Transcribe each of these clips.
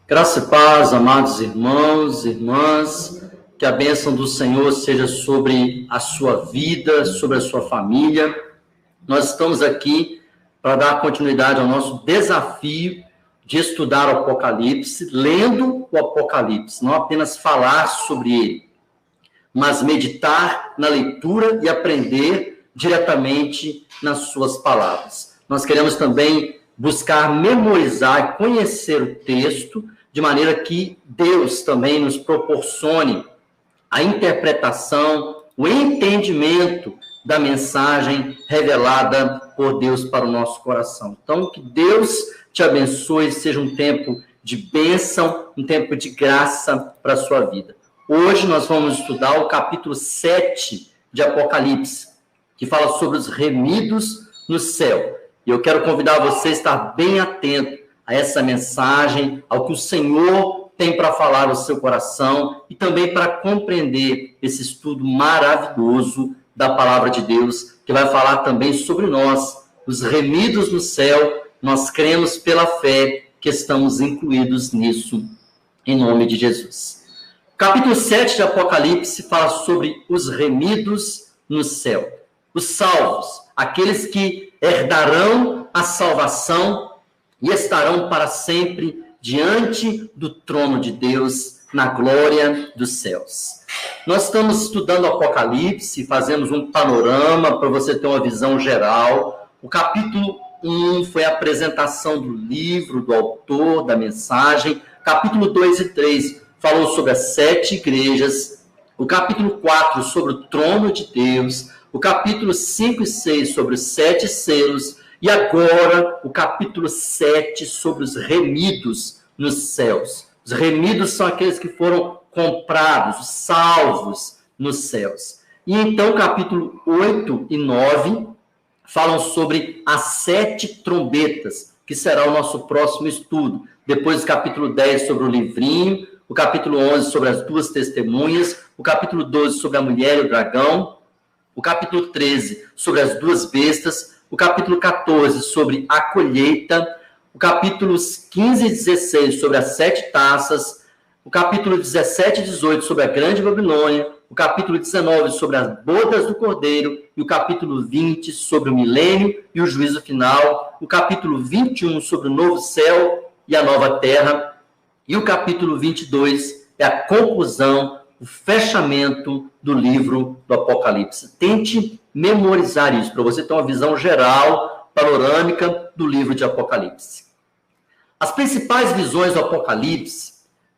Graça e paz, amados irmãos e irmãs, que a bênção do Senhor seja sobre a sua vida, sobre a sua família. Nós estamos aqui para dar continuidade ao nosso desafio de estudar o Apocalipse, lendo o Apocalipse, não apenas falar sobre ele, mas meditar na leitura e aprender diretamente nas suas palavras. Nós queremos também buscar memorizar, conhecer o texto, de maneira que Deus também nos proporcione a interpretação, o entendimento da mensagem revelada por Deus para o nosso coração. Então, que Deus te abençoe, seja um tempo de bênção, um tempo de graça para a sua vida. Hoje nós vamos estudar o capítulo 7 de Apocalipse, que fala sobre os remidos no céu. E eu quero convidar você a estar bem atento a essa mensagem, ao que o Senhor tem para falar no seu coração e também para compreender esse estudo maravilhoso da palavra de Deus, que vai falar também sobre nós, os remidos no céu. Nós cremos pela fé que estamos incluídos nisso, em nome de Jesus. O capítulo 7 de Apocalipse fala sobre os remidos no céu. Os salvos, aqueles que herdarão a salvação e estarão para sempre diante do trono de Deus, na glória dos céus. Nós estamos estudando o Apocalipse, fazemos um panorama para você ter uma visão geral. O capítulo 1 foi a apresentação do livro, do autor, da mensagem. Capítulo 2 e 3 falou sobre as 7 igrejas. O capítulo 4 sobre o trono de Deus. O capítulo 5 e 6 sobre os 7 selos. E agora, o capítulo 7 sobre os remidos nos céus. Os remidos são aqueles que foram comprados, salvos nos céus. E então, capítulo 8 e 9 falam sobre as 7 trombetas, que será o nosso próximo estudo. Depois, o capítulo 10 sobre o livrinho, o capítulo 11 sobre as 2 testemunhas, o capítulo 12 sobre a mulher e o dragão, o capítulo 13 sobre as 2 bestas, o capítulo 14 sobre a colheita, o capítulo 15 e 16 sobre as 7 taças, o capítulo 17 e 18 sobre a grande Babilônia, o capítulo 19 sobre as bodas do Cordeiro, e o capítulo 20 sobre o milênio e o juízo final, o capítulo 21 sobre o novo céu e a nova terra, e o capítulo 22 é a conclusão, o fechamento do livro do Apocalipse. Tente memorizar isso, para você ter uma visão geral, panorâmica do livro de Apocalipse. As principais visões do Apocalipse,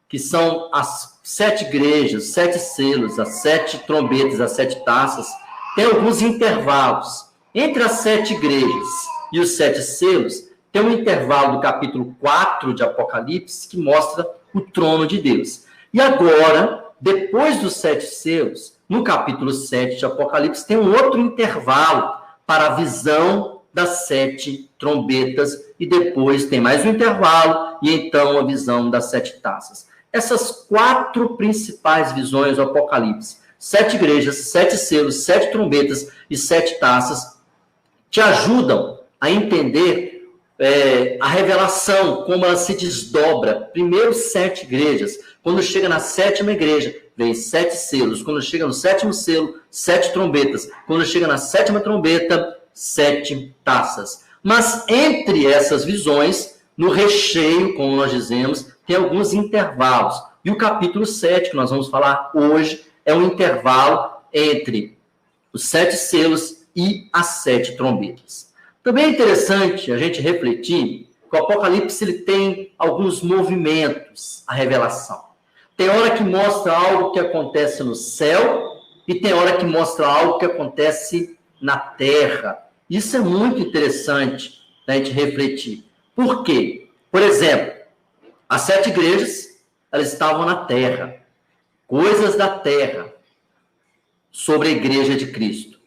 que são as 7 igrejas, 7 selos, as 7 trombetas, as 7 taças, tem alguns intervalos. Entre as 7 igrejas e os 7 selos, tem um intervalo do capítulo 4 de Apocalipse, que mostra o trono de Deus. E agora, depois dos 7 selos, no capítulo 7 de Apocalipse, tem um outro intervalo para a visão das 7 trombetas, e depois tem mais um intervalo, e então a visão das 7 taças. Essas 4 principais visões do Apocalipse, 7 igrejas, 7 selos, 7 trombetas e 7 taças, te ajudam a entender a revelação, como ela se desdobra. Primeiro 7 igrejas, quando chega na 7ª igreja, vem 7 selos. Quando chega no 7º selo, 7 trombetas. Quando chega na 7ª trombeta, 7 taças. Mas entre essas visões, no recheio, como nós dizemos, tem alguns intervalos. E o capítulo 7, que nós vamos falar hoje, é um intervalo entre os 7 selos e as 7 trombetas. Também é interessante a gente refletir que o Apocalipse ele tem alguns movimentos, a revelação. Tem hora que mostra algo que acontece no céu e tem hora que mostra algo que acontece na terra. Isso é muito interessante a gente refletir. Por quê? Por exemplo, as 7 igrejas, elas estavam na terra. Coisas da terra sobre a igreja de Cristo.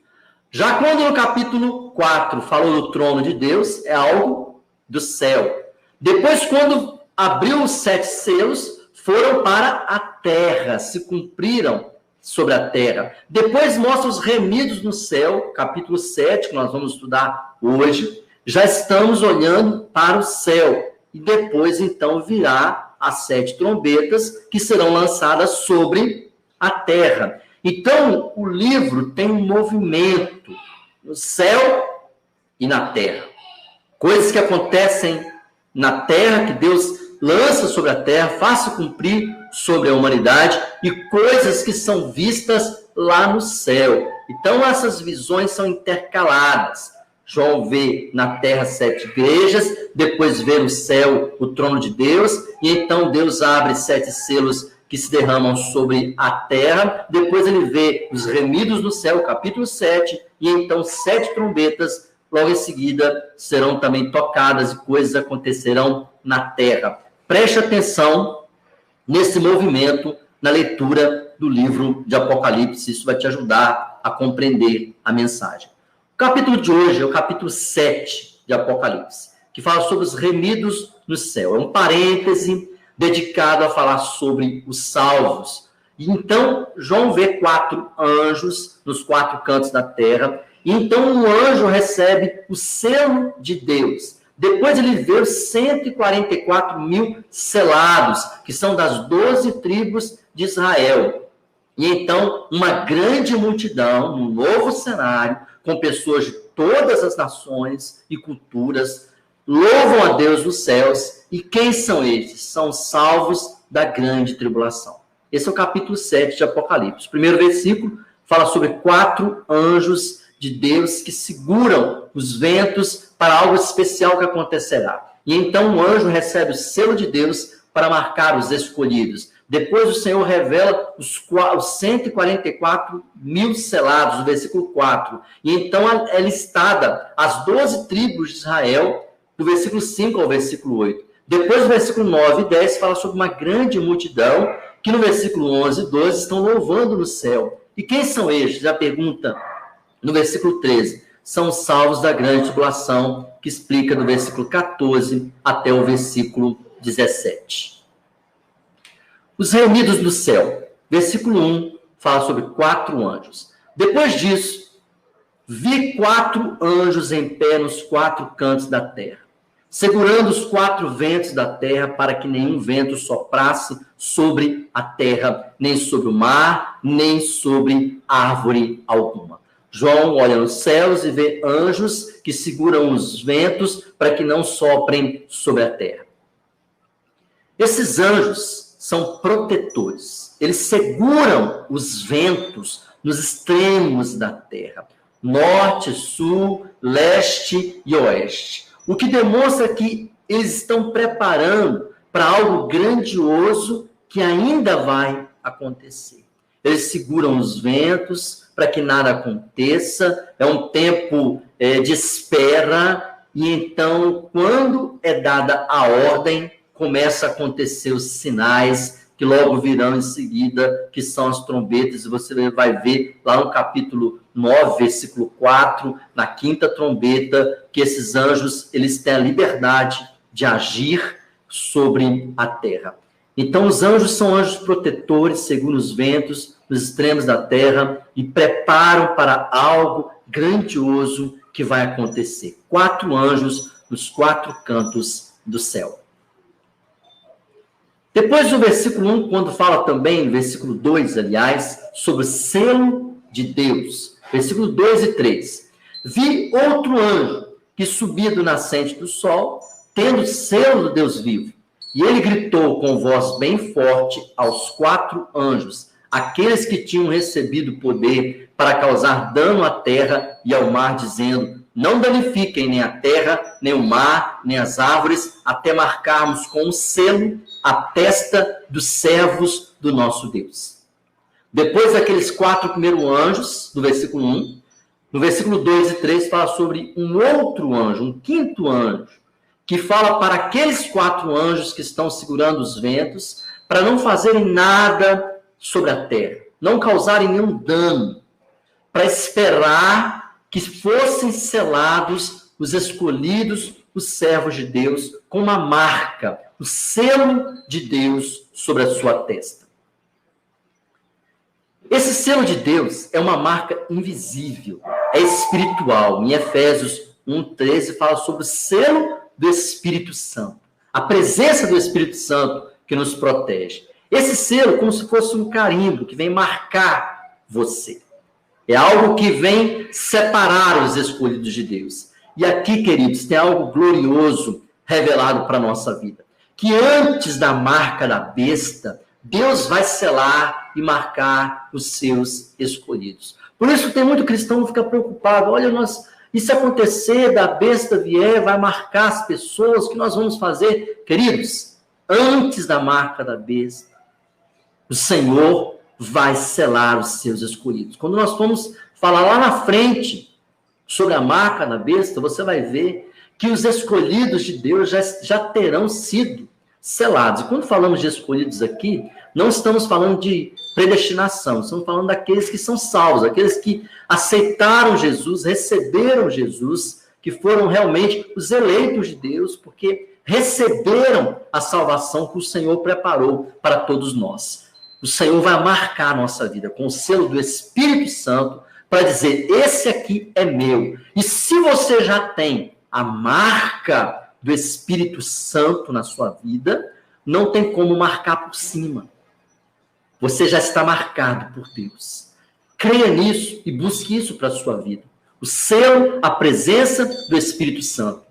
Já quando no capítulo 4 falou do trono de Deus, é algo do céu. Depois, quando abriu os 7 selos, foram para a terra, se cumpriram sobre a terra. Depois mostra os remidos no céu, capítulo 7, que nós vamos estudar hoje. Já estamos olhando para o céu. E depois, então, virá as 7 trombetas que serão lançadas sobre a terra. Então, o livro tem um movimento no céu e na terra. Coisas que acontecem na terra, que Deus lança sobre a terra, faça cumprir sobre a humanidade, e coisas que são vistas lá no céu. Então, essas visões são intercaladas. João vê na terra 7 igrejas, depois vê no céu o trono de Deus, e então Deus abre 7 selos que se derramam sobre a terra, depois ele vê os remidos no céu, capítulo 7, e então 7 trombetas, logo em seguida, serão também tocadas e coisas acontecerão na terra. Preste atenção nesse movimento na leitura do livro de Apocalipse, isso vai te ajudar a compreender a mensagem. O capítulo de hoje é o capítulo 7 de Apocalipse, que fala sobre os remidos no céu. É um parêntese dedicado a falar sobre os salvos. E então, João vê 4 anjos nos 4 cantos da terra, e então um anjo recebe o selo de Deus. Depois ele vê os 144 mil selados, que são das 12 tribos de Israel. E então, uma grande multidão, num novo cenário, com pessoas de todas as nações e culturas, louvam a Deus nos céus. E quem são esses? São salvos da grande tribulação. Esse é o capítulo 7 de Apocalipse. O primeiro versículo fala sobre 4 anjos de Deus que seguram os ventos para algo especial que acontecerá. E então o anjo recebe o selo de Deus para marcar os escolhidos. Depois o Senhor revela os 144 mil selados, no versículo 4. E então é listada as 12 tribos de Israel, do versículo 5 ao versículo 8. Depois, o versículo 9 e 10 fala sobre uma grande multidão, que no versículo 11 e 12 estão louvando no céu. E quem são estes? A pergunta no versículo 13. São os salvos da grande tribulação, que explica do versículo 14 até o versículo 17. Os remidos do céu. Versículo 1 fala sobre 4 anjos. Depois disso, vi 4 anjos em pé nos 4 cantos da terra, segurando os 4 ventos da terra, para que nenhum vento soprasse sobre a terra, nem sobre o mar, nem sobre árvore alguma. João olha nos céus e vê anjos que seguram os ventos para que não soprem sobre a terra. Esses anjos são protetores. Eles seguram os ventos nos extremos da terra, norte, sul, leste e oeste. O que demonstra que eles estão preparando para algo grandioso que ainda vai acontecer. Eles seguram os ventos para que nada aconteça. É um tempo de espera. E então, quando é dada a ordem, começa a acontecer os sinais que logo virão em seguida, que são as trombetas. E você vai ver lá no capítulo 9, versículo 4, na 5ª trombeta, que esses anjos, eles têm a liberdade de agir sobre a terra. Então, os anjos são anjos protetores, segundo os ventos, nos extremos da terra, e preparam para algo grandioso que vai acontecer. 4 anjos nos 4 cantos do céu. Depois do versículo 1, quando fala também, no versículo 2, aliás, sobre o selo de Deus. Versículo 2 e 3. Vi outro anjo que subia do nascente do sol, tendo o selo do Deus vivo. E ele gritou com voz bem forte aos 4 anjos, aqueles que tinham recebido poder para causar dano à terra e ao mar, dizendo: não danifiquem nem a terra, nem o mar, nem as árvores, até marcarmos com um selo a testa dos servos do nosso Deus. Depois daqueles 4 primeiros anjos, do versículo 1, no versículo 2 e 3 fala sobre um outro anjo, um 5º anjo, que fala para aqueles 4 anjos que estão segurando os ventos, para não fazerem nada sobre a terra, não causarem nenhum dano, para esperar que fossem selados os escolhidos, os servos de Deus, com uma marca, o selo de Deus sobre a sua testa. Esse selo de Deus é uma marca invisível, é espiritual. Em Efésios 1:13 fala sobre o selo do Espírito Santo. A presença do Espírito Santo que nos protege. Esse selo, como se fosse um carimbo que vem marcar você. É algo que vem separar os escolhidos de Deus. E aqui, queridos, tem algo glorioso revelado para a nossa vida. Que antes da marca da besta, Deus vai selar e marcar os seus escolhidos. Por isso tem muito cristão que fica preocupado. Olha, e se acontecer, da besta vier, vai marcar as pessoas, o que nós vamos fazer? Queridos, antes da marca da besta, o Senhor vai selar os seus escolhidos. Quando nós formos falar lá na frente sobre a marca da besta, você vai ver que os escolhidos de Deus já terão sido selados. E quando falamos de escolhidos aqui, não estamos falando de predestinação, estamos falando daqueles que são salvos, aqueles que aceitaram Jesus, receberam Jesus, que foram realmente os eleitos de Deus, porque receberam a salvação que o Senhor preparou para todos nós. O Senhor vai marcar a nossa vida com o selo do Espírito Santo para dizer, esse aqui é meu. E se você já tem a marca do Espírito Santo na sua vida, não tem como marcar por cima. Você já está marcado por Deus. Creia nisso e busque isso para a sua vida. O selo, a presença do Espírito Santo.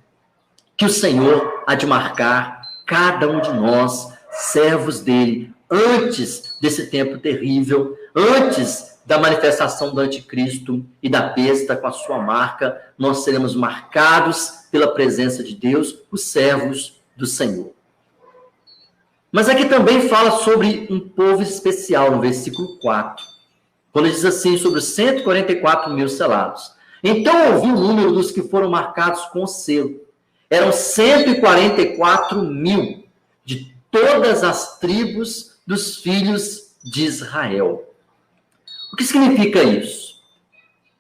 Que o Senhor há de marcar cada um de nós, servos dele, antes desse tempo terrível, antes da manifestação do anticristo e da besta com a sua marca, nós seremos marcados pela presença de Deus, os servos do Senhor. Mas aqui também fala sobre um povo especial, no versículo 4, quando diz assim, sobre os 144 mil selados. Então ouvi o número dos que foram marcados com o selo. Eram 144 mil de todas as tribos dos filhos de Israel. O que significa isso?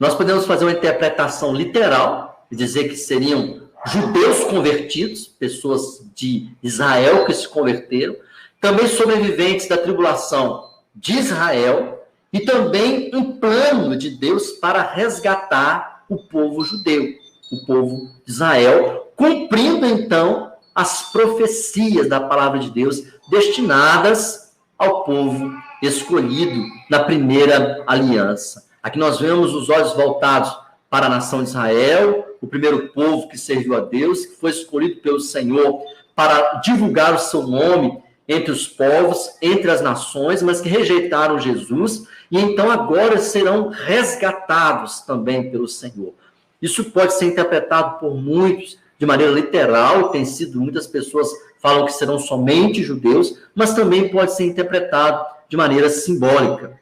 Nós podemos fazer uma interpretação literal e dizer que seriam judeus convertidos, pessoas de Israel que se converteram, também sobreviventes da tribulação de Israel e também um plano de Deus para resgatar o povo judeu, o povo de Israel, cumprindo então as profecias da palavra de Deus destinadas ao povo escolhido na primeira aliança. Aqui nós vemos os olhos voltados para a nação de Israel, o primeiro povo que serviu a Deus, que foi escolhido pelo Senhor para divulgar o seu nome entre os povos, entre as nações, mas que rejeitaram Jesus, e então agora serão resgatados também pelo Senhor. Isso pode ser interpretado por muitos de maneira literal, tem sido, muitas pessoas falam que serão somente judeus, mas também pode ser interpretado de maneira simbólica.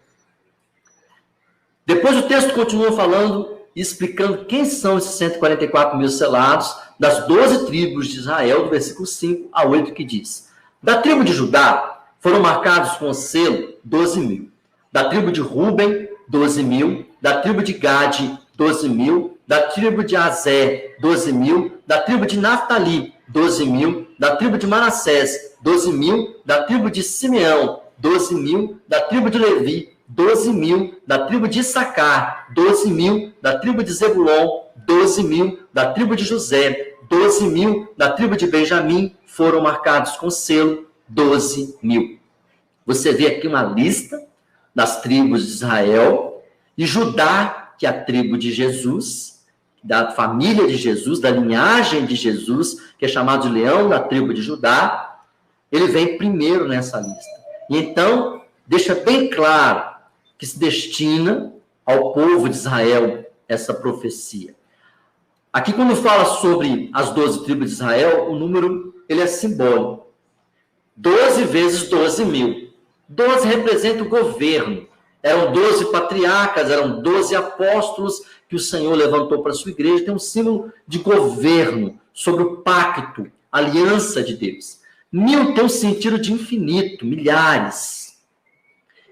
Depois o texto continua falando e explicando quem são esses 144 mil selados das 12 tribos de Israel, do versículo 5 a 8, que diz: da tribo de Judá foram marcados com o selo 12 mil. Da tribo de Ruben, 12 mil. Da tribo de Gade, 12 mil. Da tribo de Aser, 12 mil. Da tribo de Naftali, 12 mil. Da tribo de Manassés, 12 mil. Da tribo de Simeão, 12 mil. Da tribo de Levi, 12 mil. Da tribo de Issacar, 12 mil. Da tribo de Zebulon, 12 mil. Da tribo de José, 12 mil. Da tribo de Benjamim, foram marcados com selo 12 mil. Você vê aqui uma lista das tribos de Israel, e Judá, que é a tribo de Jesus, da família de Jesus, da linhagem de Jesus, que é chamado de leão da tribo de Judá, ele vem primeiro nessa lista. E então, deixa bem claro que se destina ao povo de Israel essa profecia. Aqui, quando fala sobre as 12 tribos de Israel, o número ele é simbólico. 12 vezes 12 mil. 12 representa o governo. Eram 12 patriarcas, eram 12 apóstolos que o Senhor levantou para a sua igreja. Tem um símbolo de governo, sobre o pacto, aliança de Deus. 1000 tem um sentido de infinito, milhares.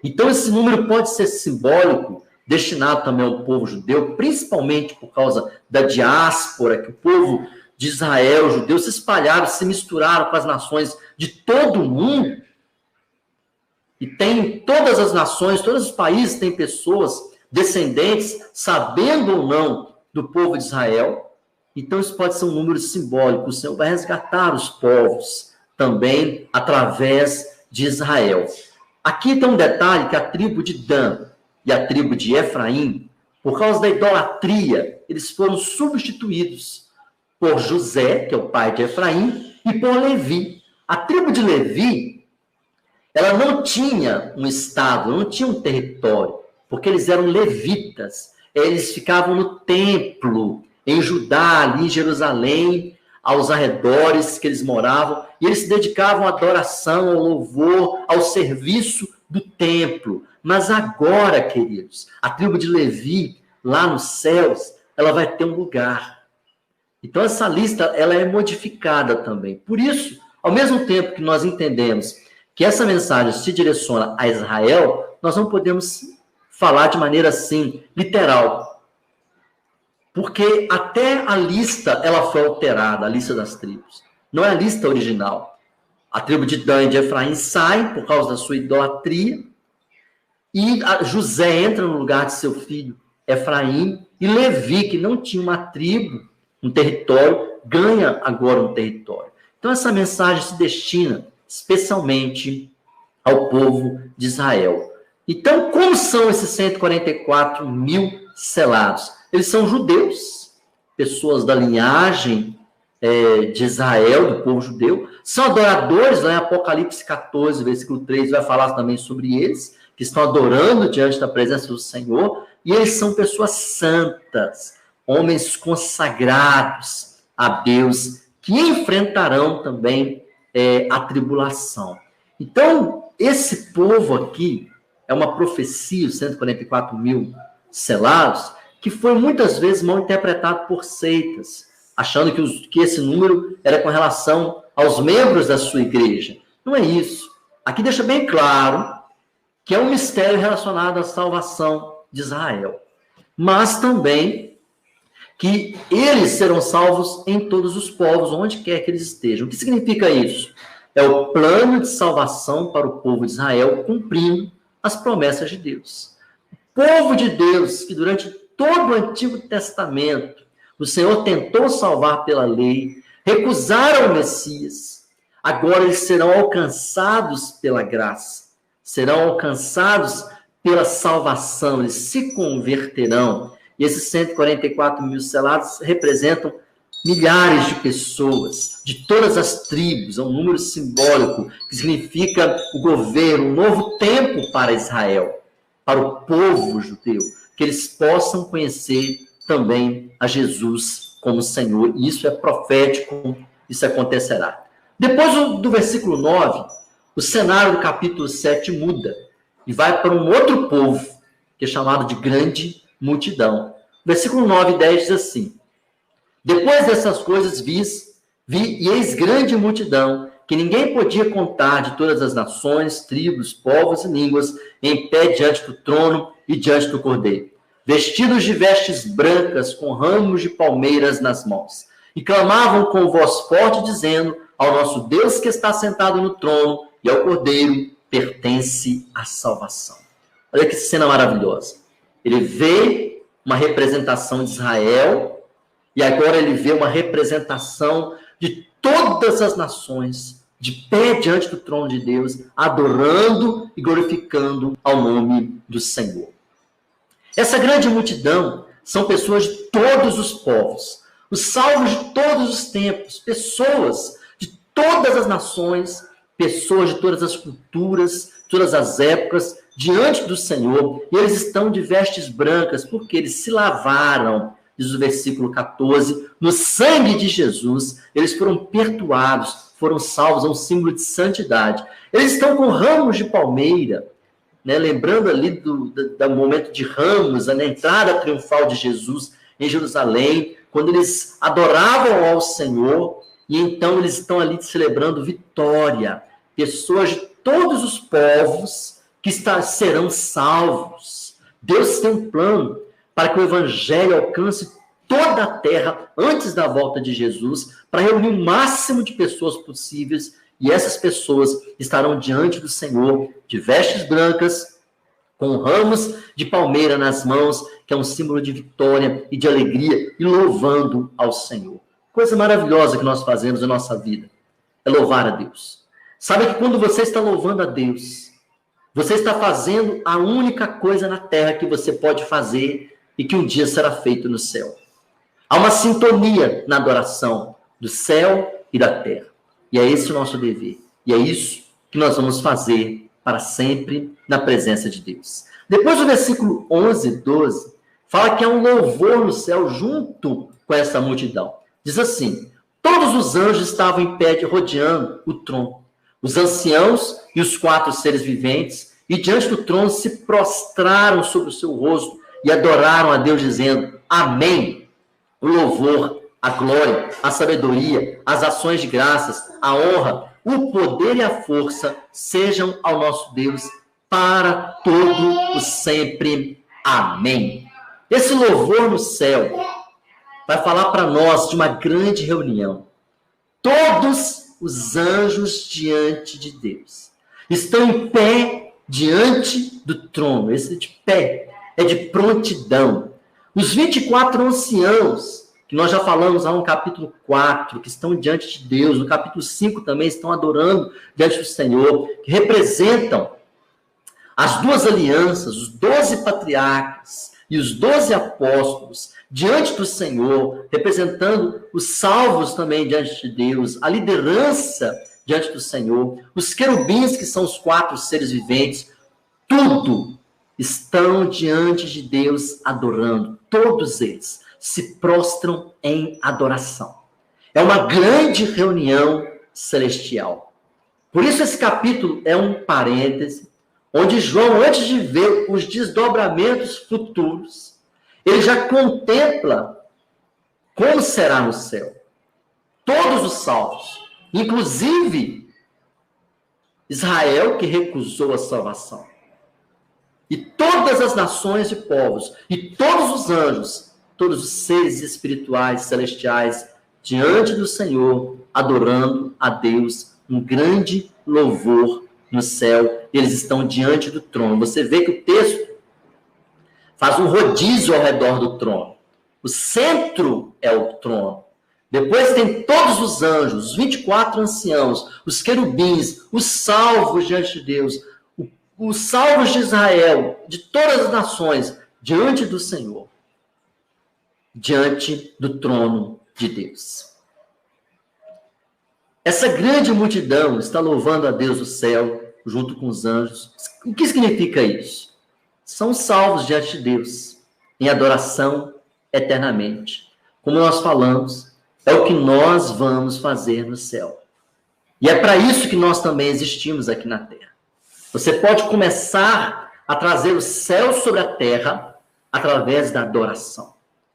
Então, esse número pode ser simbólico, destinado também ao povo judeu, principalmente por causa da diáspora, que o povo de Israel, os judeus, se espalharam, se misturaram com as nações de todo o mundo. E tem todas as nações, todos os países têm pessoas, descendentes, sabendo ou não, do povo de Israel. Então, isso pode ser um número simbólico. O Senhor vai resgatar os povos também através de Israel. Aqui tem um detalhe que a tribo de Dan e a tribo de Efraim, por causa da idolatria, eles foram substituídos por José, que é o pai de Efraim, e por Levi. A tribo de Levi, ela não tinha um estado, não tinha um território, porque eles eram levitas. Eles ficavam no templo, em Judá, ali em Jerusalém, aos arredores que eles moravam, e eles se dedicavam à adoração, ao louvor, ao serviço do templo. Mas agora, queridos, a tribo de Levi, lá nos céus, ela vai ter um lugar. Então, essa lista, ela é modificada também. Por isso, ao mesmo tempo que nós entendemos que essa mensagem se direciona a Israel, nós não podemos falar de maneira assim, literal. Porque até a lista, ela foi alterada, a lista das tribos. Não é a lista original. A tribo de Dan e de Efraim sai por causa da sua idolatria, e José entra no lugar de seu filho Efraim, e Levi, que não tinha uma tribo, um território, ganha agora um território. Então, essa mensagem se destina especialmente ao povo de Israel. Então, como são esses 144 mil selados? Eles são judeus, pessoas da linhagem de Israel, do povo judeu. São adoradores, lá em Apocalipse 14, versículo 3, vai falar também sobre eles, que estão adorando diante da presença do Senhor. E eles são pessoas santas, homens consagrados a Deus, que enfrentarão também a tribulação. Então, esse povo aqui é uma profecia, os 144 mil selados, que foi muitas vezes mal interpretado por seitas, achando que esse número era com relação aos membros da sua igreja. Não é isso. Aqui deixa bem claro que é um mistério relacionado à salvação de Israel, mas também que eles serão salvos em todos os povos, onde quer que eles estejam. O que significa isso? É o plano de salvação para o povo de Israel, cumprindo as promessas de Deus. O povo de Deus, que durante todo o Antigo Testamento, o Senhor tentou salvar pela lei, recusaram o Messias, agora eles serão alcançados pela graça, serão alcançados pela salvação, eles se converterão. E esses 144 mil selados representam milhares de pessoas, de todas as tribos. É um número simbólico, que significa o governo, um novo tempo para Israel, para o povo judeu, que eles possam conhecer também a Jesus como Senhor. E isso é profético, isso acontecerá. Depois do versículo 9, o cenário do capítulo 7 muda e vai para um outro povo, que é chamado de grande multidão. Versículo 9 e 10 diz assim: depois dessas coisas vi e eis grande multidão, que ninguém podia contar, de todas as nações, tribos, povos e línguas, em pé diante do trono e diante do Cordeiro, vestidos de vestes brancas, com ramos de palmeiras nas mãos, e clamavam com voz forte, dizendo: ao nosso Deus que está sentado no trono e ao Cordeiro pertence a salvação. Olha que cena maravilhosa. Ele vê uma representação de Israel, e agora ele vê uma representação de todas as nações, de pé diante do trono de Deus, adorando e glorificando ao nome do Senhor. Essa grande multidão são pessoas de todos os povos, os salvos de todos os tempos, pessoas de todas as nações, pessoas de todas as culturas, todas as épocas, diante do Senhor, e eles estão de vestes brancas, porque eles se lavaram, diz o versículo 14, no sangue de Jesus, eles foram perdoados, foram salvos, é um símbolo de santidade. Eles estão com ramos de palmeira, né, lembrando ali do momento de Ramos, na entrada triunfal de Jesus em Jerusalém, quando eles adoravam ao Senhor, e então eles estão ali celebrando vitória. Pessoas de todos os povos que serão salvos. Deus tem um plano para que o evangelho alcance toda a terra antes da volta de Jesus, para reunir o máximo de pessoas possíveis, e essas pessoas estarão diante do Senhor de vestes brancas, com ramos de palmeira nas mãos, que é um símbolo de vitória e de alegria, e louvando ao Senhor. Coisa maravilhosa que nós fazemos na nossa vida. é louvar a Deus. Sabe que quando você está louvando a Deus, você está fazendo a única coisa na terra que você pode fazer e que um dia será feito no céu. Há uma sintonia na adoração do céu e da terra. E é esse o nosso dever. E é isso que nós vamos fazer para sempre na presença de Deus. Depois do versículo 11, 12, fala que há um louvor no céu junto com essa multidão. Diz assim: todos os anjos estavam em pé rodeando o trono. Os anciãos e os 4 seres viventes, e diante do trono se prostraram sobre o seu rosto e adoraram a Deus, dizendo: Amém. O louvor, a glória, a sabedoria, as ações de graças, a honra, o poder e a força sejam ao nosso Deus para todo o sempre. Amém. Esse louvor no céu vai falar para nós de uma grande reunião. Todos os anjos diante de Deus estão em pé diante do trono. Esse de pé é de prontidão. Os 24 anciãos, que nós já falamos lá no capítulo 4, que estão diante de Deus, no capítulo 5 também estão adorando diante do Senhor, que representam as 2 alianças, os 12 patriarcas e os 12 apóstolos diante do Senhor, representando os salvos também diante de Deus, a liderança diante do Senhor, os querubins, que são os 4 seres viventes, tudo estão diante de Deus adorando. Todos eles se prostram em adoração. É uma grande reunião celestial. Por isso esse capítulo é um parêntese, onde João, antes de ver os desdobramentos futuros, ele já contempla como será no céu. Todos os salvos, inclusive Israel, que recusou a salvação, e todas as nações e povos, e todos os anjos, todos os seres espirituais, celestiais, diante do Senhor, adorando a Deus, um grande louvor no céu. Eles estão diante do trono. Você vê que o texto faz um rodízio ao redor do trono. O centro é o trono. Depois tem todos os anjos, os 24 anciãos, os querubins, os salvos diante de Deus, os salvos de Israel, de todas as nações, diante do Senhor, diante do trono de Deus. Essa grande multidão está louvando a Deus do céu, junto com os anjos. O que significa isso? São salvos diante de Deus, em adoração eternamente. Como nós falamos, é o que nós vamos fazer no céu. E é para isso que nós também existimos aqui na terra. Você pode começar a trazer o céu sobre a terra através da adoração.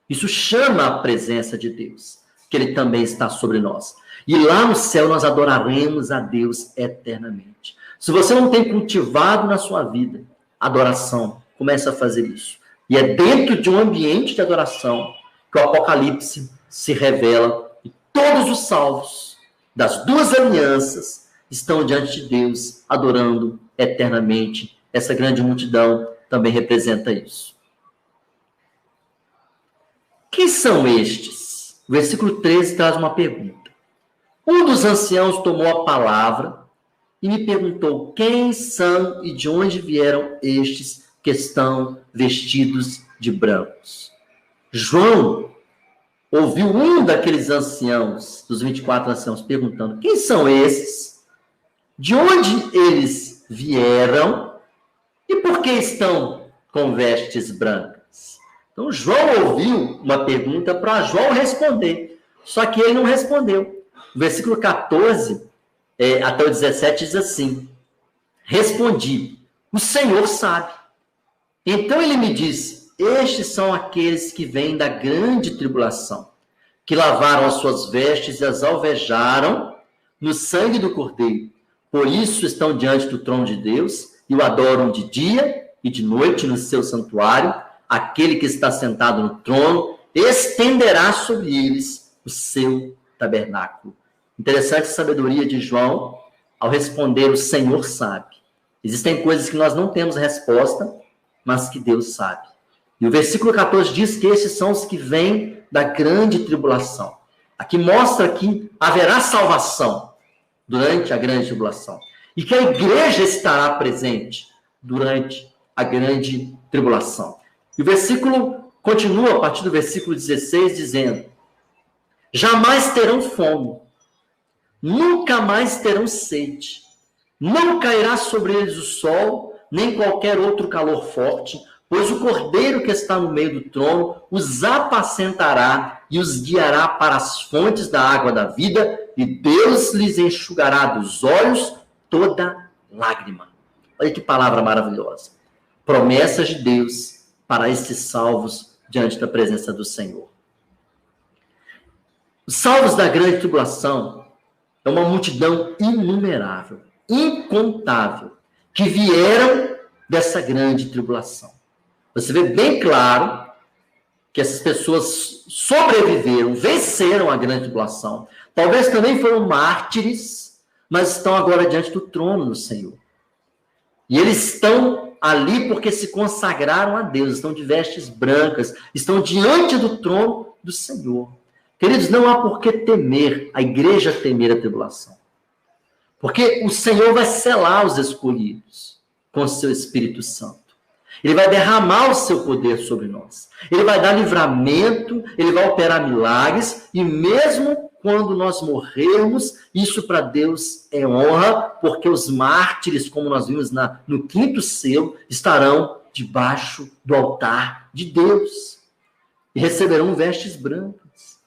Isso chama a presença de Deus, que Ele também está sobre nós. E lá no céu nós adoraremos a Deus eternamente. Se você não tem cultivado na sua vida adoração, comece a fazer isso. E é dentro de um ambiente de adoração que o Apocalipse se revela e todos os salvos das 2 alianças estão diante de Deus, adorando eternamente. Essa grande multidão também representa isso. Quem são estes? O versículo 13 traz uma pergunta. Um dos anciãos tomou a palavra e me perguntou: quem são e de onde vieram estes que estão vestidos de brancos? João ouviu um daqueles anciãos, dos 24 anciãos, perguntando: quem são esses? De onde eles vieram? E por que estão com vestes brancas? Então, João ouviu uma pergunta para João responder. Só que ele não respondeu. O versículo 14 até o 17 diz assim: respondi, o Senhor sabe. Então ele me disse: estes são aqueles que vêm da grande tribulação, que lavaram as suas vestes e as alvejaram no sangue do Cordeiro. Por isso estão diante do trono de Deus e o adoram de dia e de noite no seu santuário. Aquele que está sentado no trono estenderá sobre eles o seu tabernáculo. Interessante a sabedoria de João ao responder: o Senhor sabe. Existem coisas que nós não temos resposta, mas que Deus sabe. E o versículo 14 diz que esses são os que vêm da grande tribulação. Aqui mostra que haverá salvação. durante a grande tribulação. E que a igreja estará presente durante a grande tribulação. E o versículo continua, a partir do versículo 16, dizendo: jamais terão fome, nunca mais terão sede, não cairá sobre eles o sol, nem qualquer outro calor forte, pois o Cordeiro que está no meio do trono os apacentará e os guiará para as fontes da água da vida, e Deus lhes enxugará dos olhos toda lágrima. Olha que palavra maravilhosa. Promessas de Deus para esses salvos diante da presença do Senhor. Os salvos da grande tribulação é uma multidão inumerável, incontável, que vieram dessa grande tribulação. Você vê bem claro que essas pessoas sobreviveram, venceram a grande tribulação. Talvez também foram mártires, mas estão agora diante do trono do Senhor. E eles estão ali porque se consagraram a Deus, estão de vestes brancas, estão diante do trono do Senhor. Queridos, não há por que temer, a igreja temer a tribulação. Porque o Senhor vai selar os escolhidos com o seu Espírito Santo. Ele vai derramar o seu poder sobre nós. Ele vai dar livramento, ele vai operar milagres, e mesmo quando nós morrermos, isso para Deus é honra, porque os mártires, como nós vimos no quinto selo, estarão debaixo do altar de Deus e receberão vestes brancas.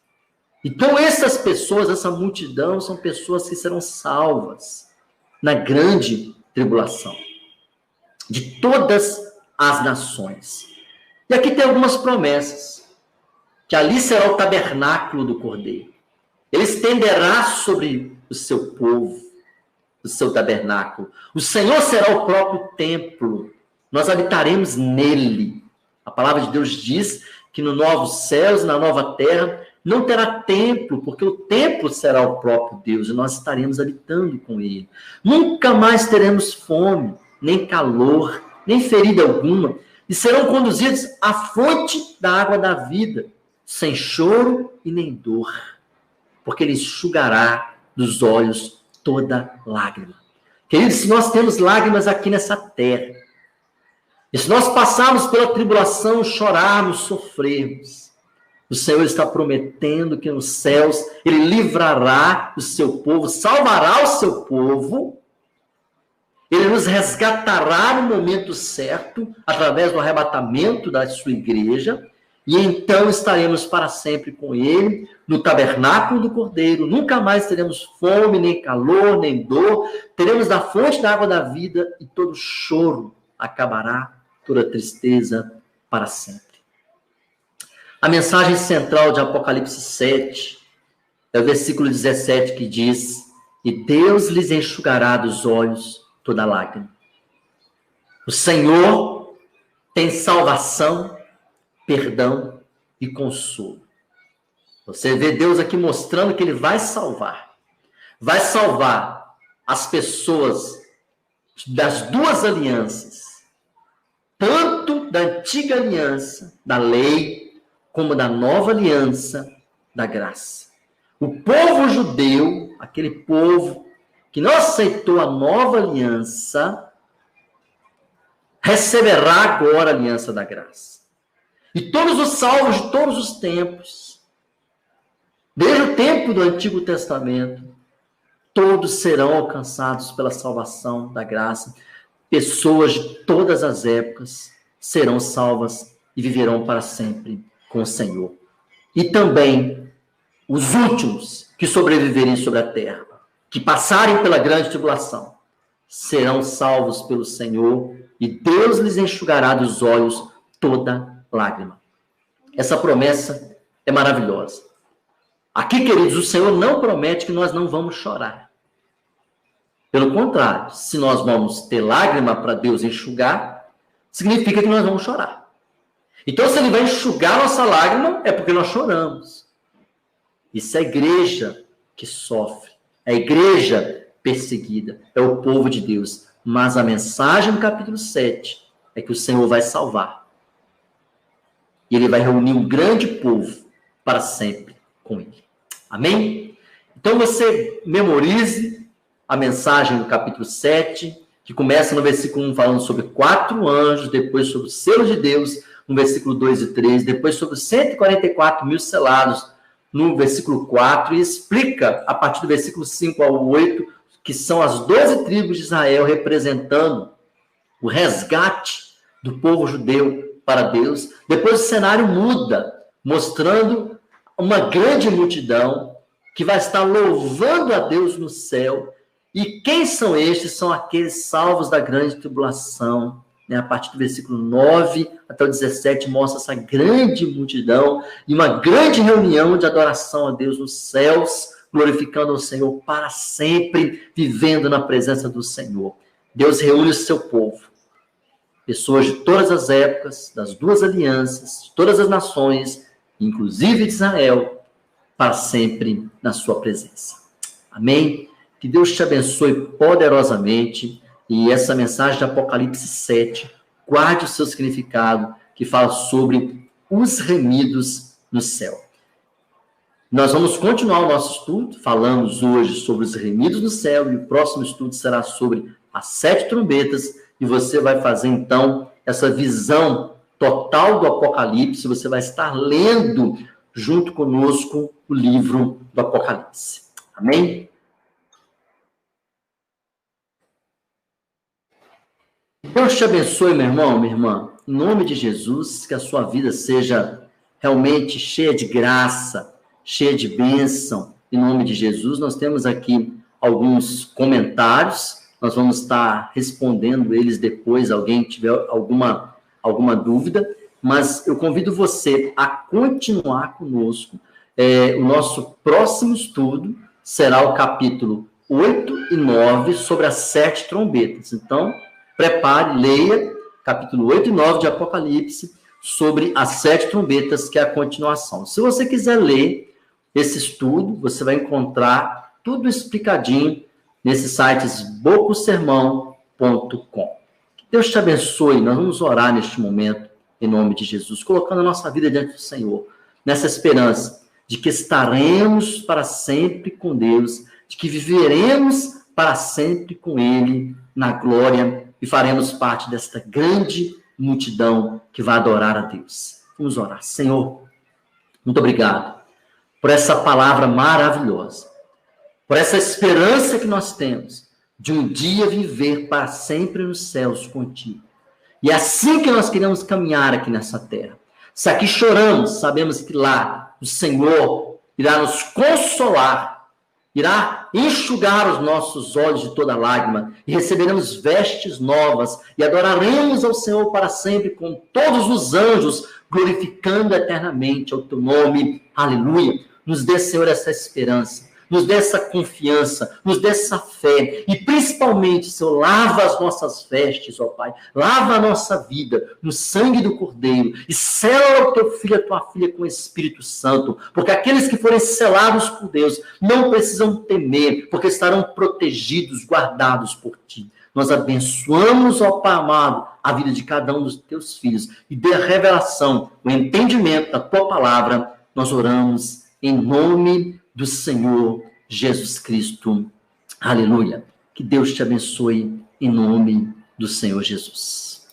Então essas pessoas, essa multidão, são pessoas que serão salvas na grande tribulação de todas as nações. E aqui tem algumas promessas, que ali será o tabernáculo do Cordeiro. Ele estenderá sobre o seu povo, o seu tabernáculo. O Senhor será o próprio templo. Nós habitaremos nele. A palavra de Deus diz que no novo céus, na nova terra, não terá templo, porque o templo será o próprio Deus, e nós estaremos habitando com ele. Nunca mais teremos fome, nem calor, nem ferida alguma, e serão conduzidos à fonte da água da vida, sem choro e nem dor, porque ele enxugará dos olhos toda lágrima. Queridos, se nós temos lágrimas aqui nessa terra, e se nós passarmos pela tribulação, chorarmos, sofrermos, o Senhor está prometendo que nos céus ele livrará o seu povo, salvará o seu povo, ele nos resgatará no momento certo, através do arrebatamento da sua igreja, e então estaremos para sempre com ele, no tabernáculo do Cordeiro. Nunca mais teremos fome, nem calor, nem dor. Teremos da fonte da água da vida, e todo choro acabará, toda tristeza para sempre. A mensagem central de Apocalipse 7 é o versículo 17, que diz: e Deus lhes enxugará dos olhos toda lágrima. O Senhor tem salvação, perdão e consolo. Você vê Deus aqui mostrando que ele vai salvar. Vai salvar as pessoas das duas alianças, tanto da antiga aliança, da lei, como da nova aliança, da graça. O povo judeu, aquele povo que não aceitou a nova aliança, receberá agora a aliança da graça. E todos os salvos de todos os tempos, desde o tempo do Antigo Testamento, todos serão alcançados pela salvação da graça. Pessoas de todas as épocas serão salvas e viverão para sempre com o Senhor. E também os últimos que sobreviverem sobre a terra, que passarem pela grande tribulação, serão salvos pelo Senhor, e Deus lhes enxugará dos olhos toda lágrima. Essa promessa é maravilhosa. Aqui, queridos, o Senhor não promete que nós não vamos chorar. Pelo contrário, se nós vamos ter lágrima para Deus enxugar, significa que nós vamos chorar. Então, se ele vai enxugar nossa lágrima, é porque nós choramos. Isso é a igreja que sofre, é a igreja perseguida, é o povo de Deus. Mas a mensagem do capítulo 7 é que o Senhor vai salvar. E ele vai reunir um grande povo para sempre com ele. Amém? Então você memorize a mensagem do capítulo 7, que começa no versículo 1 falando sobre 4 anjos, depois sobre o selo de Deus, no versículo 2 e 3, depois sobre os 144 mil selados, no versículo 4, e explica, a partir do versículo 5 ao 8, que são as 12 tribos de Israel representando o resgate do povo judeu para Deus. Depois o cenário muda, mostrando uma grande multidão que vai estar louvando a Deus no céu. E quem são estes? São aqueles salvos da grande tribulação. A partir do versículo 9 até o 17, mostra essa grande multidão e uma grande reunião de adoração a Deus nos céus, glorificando o Senhor para sempre, vivendo na presença do Senhor. Deus reúne o seu povo, pessoas de todas as épocas, das duas alianças, de todas as nações, inclusive de Israel, para sempre na sua presença. Amém? Que Deus te abençoe poderosamente. E essa mensagem de Apocalipse 7, guarde o seu significado, que fala sobre os remidos no céu. Nós vamos continuar o nosso estudo. Falamos hoje sobre os remidos no céu, e o próximo estudo será sobre as 7 trombetas, e você vai fazer, então, essa visão total do Apocalipse. Você vai estar lendo, junto conosco, o livro do Apocalipse. Amém? Deus te abençoe, meu irmão, minha irmã. Em nome de Jesus, que a sua vida seja realmente cheia de graça, cheia de bênção. Em nome de Jesus, nós temos aqui alguns comentários. Nós vamos estar respondendo eles depois, alguém tiver alguma dúvida. Mas eu convido você a continuar conosco. O nosso próximo estudo será o capítulo 8 e 9 sobre as 7 trombetas. Então, prepare, leia, capítulo 8 e 9 de Apocalipse, sobre as 7 trombetas, que é a continuação. Se você quiser ler esse estudo, você vai encontrar tudo explicadinho nesses sites bocosermão.com. Que Deus te abençoe. Nós vamos orar neste momento, em nome de Jesus, colocando a nossa vida diante do Senhor, nessa esperança de que estaremos para sempre com Deus, de que viveremos para sempre com Ele na glória, e faremos parte desta grande multidão que vai adorar a Deus. Vamos orar. Senhor, muito obrigado por essa palavra maravilhosa, por essa esperança que nós temos de um dia viver para sempre nos céus contigo. E é assim que nós queremos caminhar aqui nessa terra. Se aqui choramos, sabemos que lá o Senhor irá nos consolar, irá enxugar os nossos olhos de toda lágrima, e receberemos vestes novas, e adoraremos ao Senhor para sempre com todos os anjos, glorificando eternamente o teu nome. Aleluia. Nos dê, Senhor, essa esperança, nos dê essa confiança, nos dê essa fé, e principalmente, Senhor, lava as nossas vestes, ó Pai, lava a nossa vida no sangue do Cordeiro, e sela o teu filho e a tua filha com o Espírito Santo, porque aqueles que forem selados por Deus não precisam temer, porque estarão protegidos, guardados por ti. Nós abençoamos, ó Pai amado, a vida de cada um dos teus filhos, e dê a revelação, o entendimento da tua palavra. Nós oramos em nome do Senhor Jesus Cristo. Aleluia. Que Deus te abençoe em nome do Senhor Jesus.